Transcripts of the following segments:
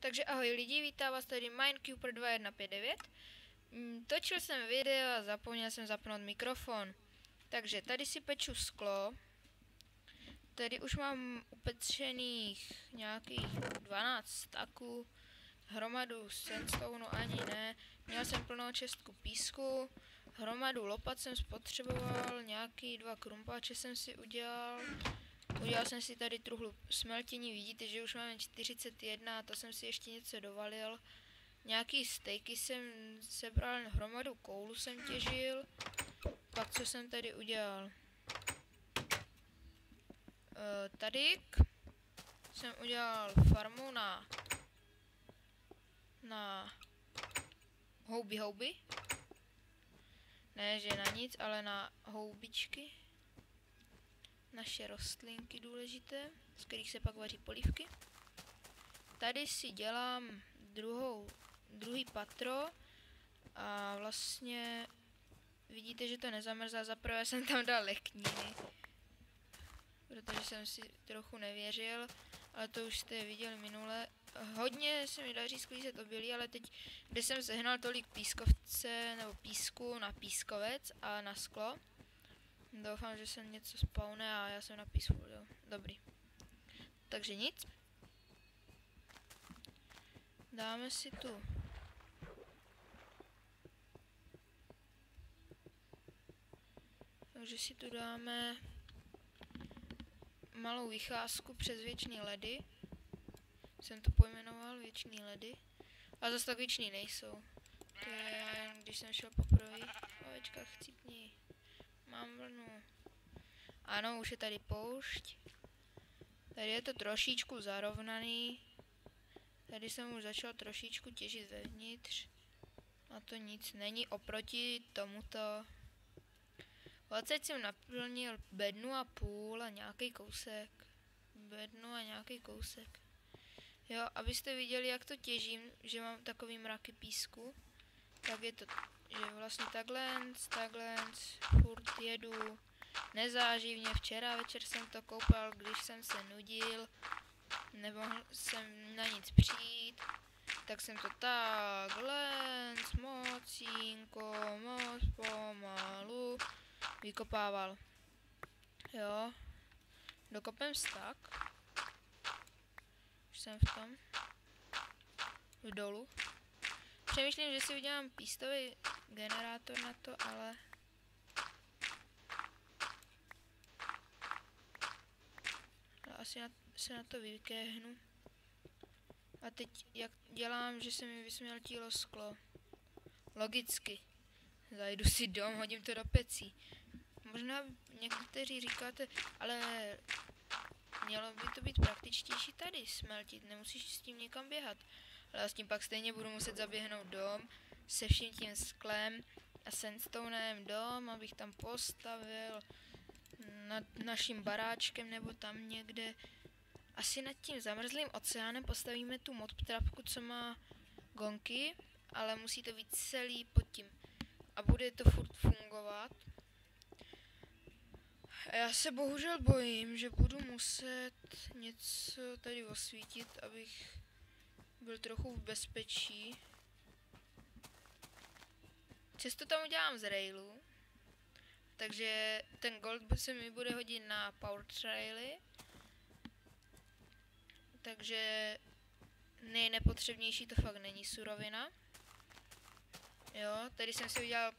Takže ahoj lidi, vítám vás tady Minekeeper 2159. Točil jsem video a zapomněl jsem zapnout mikrofon. Takže tady si peču sklo. Tady už mám upečených nějakých 12 staků. Hromadu sandstone ani ne. Měl jsem plnou čestku písku. Hromadu lopat jsem spotřeboval. Nějaký 2 krumpáče jsem si udělal. Udělal jsem si tady truhlu smeltění, vidíte, že už máme 41 a to jsem si ještě něco dovalil. Nějaký stejky jsem sebral, hromadu koulu jsem těžil. Pak co jsem tady udělal? Tady jsem udělal farmu na houby. Ne, že na nic, ale na houbičky. Naše rostlinky důležité, z kterých se pak vaří polívky. Tady si dělám druhý patro a vlastně vidíte, že to nezamrzá. Zaprvé jsem tam dal lekniny, protože jsem si trochu nevěřil, ale to už jste viděli minule. Hodně se mi daří sklízet obilí, ale teď, kde jsem sehnal tolik pískovce nebo písku na pískovec a na sklo, doufám, že jsem něco spawne a já jsem na písku, jo. Dobrý. Takže nic. Dáme si tu. Takže si tu dáme malou vycházku přes věčný ledy. Jsem to pojmenoval, věčný ledy. A zase tak věčný nejsou. To je já jen, když jsem šel poprvé. Ovečka, chcípni. Mám vlnu. Ano, už je tady poušť. Tady je to trošičku zarovnaný. Tady jsem už začal trošičku těžit vevnitř. A to nic není oproti tomuto. Odsaď jsem naplnil bednu a půl a nějaký kousek. Bednu a nějaký kousek. Jo, abyste viděli, jak to těžím, že mám takový mraky písku. Tak je to, že vlastně takhle, furt jedu nezáživně. Včera večer jsem to koupal, když jsem se nudil, nemohl jsem na nic přijít, tak jsem to takhle moc pomalu vykopával. Jo, dokopem stak. Už jsem v tom, v dolu. Přemýšlím, že si udělám pístový generátor na to, ale asi se na to vykehnu. A teď jak dělám, že se mi vysměltilo sklo. Logicky. Zajdu si dom, hodím to do pecí. Možná někteří říkáte, ale mělo by to být praktičtější tady smeltit, nemusíš s tím někam běhat. Ale já s tím pak stejně budu muset zaběhnout dom se vším tím sklem a sandstonem dom, abych tam postavil nad naším baráčkem nebo tam někde. Asi nad tím zamrzlým oceánem postavíme tu modtrapku, co má gonky, ale musí to být celý pod tím. A bude to furt fungovat. A já se bohužel bojím, že budu muset něco tady osvítit, abych byl trochu v bezpečí. Cestu tam udělám z railu. Takže ten gold se mi bude hodit na power traily. Takže nejnepotřebnější to fakt není surovina. Jo, tady jsem si udělal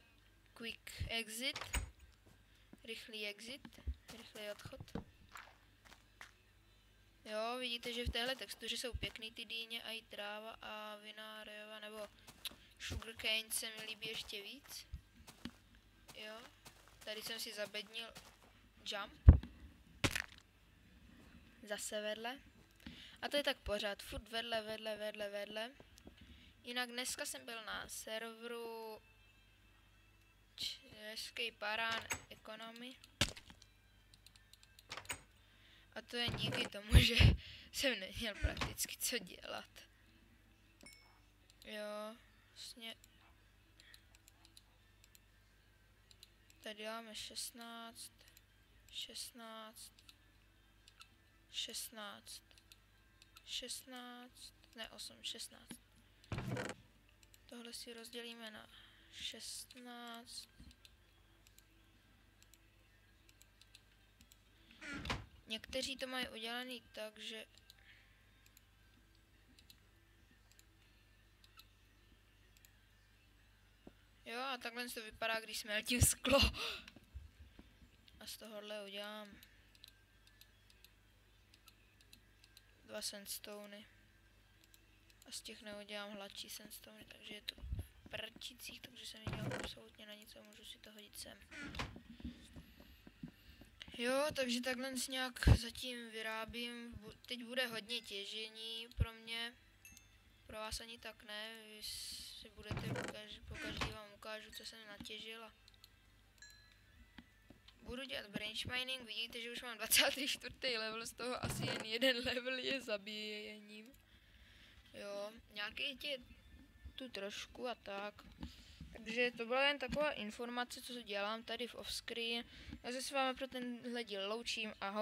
quick exit. Rychlý odchod. Jo, vidíte, že v téhle textuře jsou pěkný ty dýně a i tráva a vináreva nebo sugarcane se mi líbí ještě víc. Jo, tady jsem si zabednil jump. Zase vedle. A to je tak pořád, furt vedle. Jinak dneska jsem byl na serveru Český Parán Economy. A to je díky tomu, že jsem neměl prakticky co dělat. Jo, vlastně. Tady máme 16. Ne 8, 16. Tohle si rozdělíme na 16. Někteří to mají udělaný tak, že jo, a takhle to vypadá, když smeltím sklo. A z tohohle udělám 2 sandstony. A z těch neudělám hladší sandstony, takže je to v prčicích, takže se nedělám absolutně na nic a můžu si to hodit sem. Jo, takže takhle nějak zatím vyrábím. Teď bude hodně těžení pro mě. Pro vás ani tak ne, vy si budete pokaždý vám ukážu, co jsem natěžila. Budu dělat branch mining, vidíte, že už mám 24. level, z toho asi jen jeden level je zabíjením. Jo, nějaký je tu trošku a tak. Takže to byla jen taková informace, co dělám tady v offscreen. Já se s vámi pro tenhle díl loučím, ahoj.